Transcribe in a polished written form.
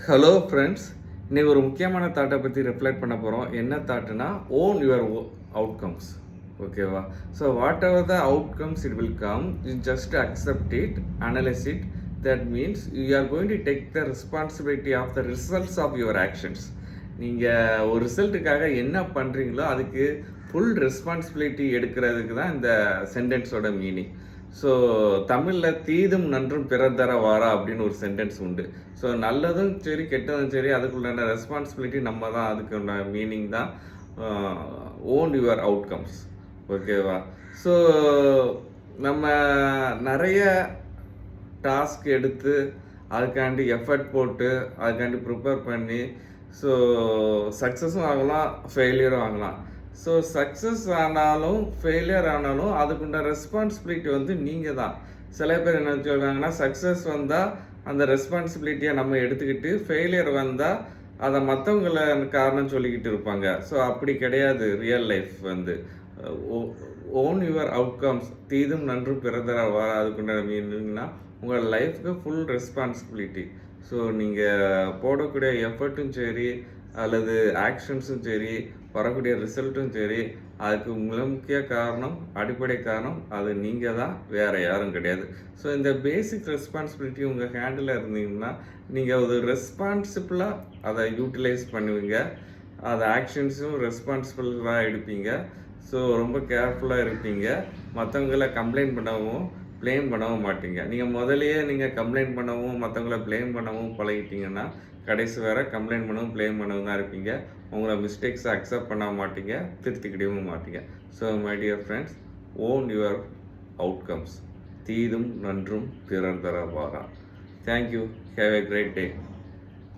Hello friends, இன்றைக்கி ஒரு முக்கியமான தாட்டை பற்றி ரிஃப்ளெக்ட் பண்ண போகிறோம். என்ன தாட்டுனா, ஓன் யுவர் அவுட்கம்ஸ். ஓகேவா? So whatever the outcomes it will come, you just accept it, analyse it. That means you are going to take the responsibility of the results of your actions. நீங்கள் ஒரு ரிசல்ட்டுக்காக என்ன பண்ணுறீங்களோ அதுக்கு full responsibility எடுக்கிறதுக்கு தான் இந்த சென்டென்ஸோட meaning. So தமிழில் தீதும் நன்றும் பிறர் தர வாரா அப்படின்னு ஒரு சென்டென்ஸ் உண்டு. ஸோ நல்லதும் சரி கெட்டதும் சரி அதுக்குள்ளான ரெஸ்பான்சிபிலிட்டி நம்ம தான், அதுக்குள்ள மீனிங் தான் ஓன் யுவர் அவுட்கம்ஸ். ஓகேவா? ஸோ நம்ம நிறைய டாஸ்க் எடுத்து அதுக்காண்டி எஃபர்ட் போட்டு அதுக்காண்டி ப்ரிப்பேர் பண்ணி ஸோ சக்ஸஸும் ஆகலாம், ஃபெயிலியரும் ஆகலாம். ஸோ சக்ஸஸ் ஆனாலும் ஃபெயிலியர் ஆனாலும் அதுக்குண்ட ரெஸ்பான்சிபிலிட்டி வந்து நீங்கள் தான். சில பேர் என்ன சொல்கிறாங்கன்னா, சக்ஸஸ் வந்தால் அந்த ரெஸ்பான்சிபிலிட்டியை நம்ம எடுத்துக்கிட்டு, ஃபெயிலியர் வந்தால் அதை மற்றவங்கள காரணம் சொல்லிக்கிட்டு இருப்பாங்க. ஸோ அப்படி கிடையாது ரியல் லைஃப் வந்து. ஓன் யுவர் அவுட்கம்ஸ், தீதும் நன்றும் பிறதர வார, அதுக்குண்ட மீனிங்னா உங்கள் லைஃப்க்கு ஃபுல் ரெஸ்பான்சிபிலிட்டி. ஸோ நீங்கள் போடக்கூடிய எஃபர்ட்டும் சரி அல்லது ஆக்ஷன்ஸும் சரி வரக்கூடிய ரிசல்ட்டும் சரி அதுக்கு முக்கிய காரணம், அடிப்படை காரணம் அது நீங்கள் தான், வேறு யாரும் கிடையாது. ஸோ இந்த பேசிக் ரெஸ்பான்சிபிலிட்டி உங்கள் ஹேண்டில் இருந்தீங்கன்னா நீங்கள் ஒரு ரெஸ்பான்சிபிளாக அதை யூட்டிலைஸ் பண்ணுவீங்க. அது ஆக்ஷன்ஸும் ரெஸ்பான்சிபிளாக எடுப்பீங்க. ஸோ ரொம்ப கேர்ஃபுல்லாக இருப்பீங்க. மற்றவங்கள கம்ப்ளைண்ட் பண்ணவும் ப்ளேம் பண்ணவும் மாட்டீங்க. நீங்கள் முதலையே நீங்கள் கம்ப்ளைண்ட் பண்ணவும் மற்றவங்கள ப்ளேம் பண்ணவும் பழகிட்டீங்கன்னா கடைசி வேறு கம்ப்ளைண்ட் பண்ணவும் ப்ளேம் பண்ணவும் தான் இருப்பீங்க. உங்களை மிஸ்டேக்ஸை அக்செப்ட் பண்ண மாட்டீங்க, திருத்திக்கிடவும் மாட்டீங்க. So my dear friends, own your outcomes. தீதும் நன்றும் பிறர் தர வாரா. Thank you. Have a great day.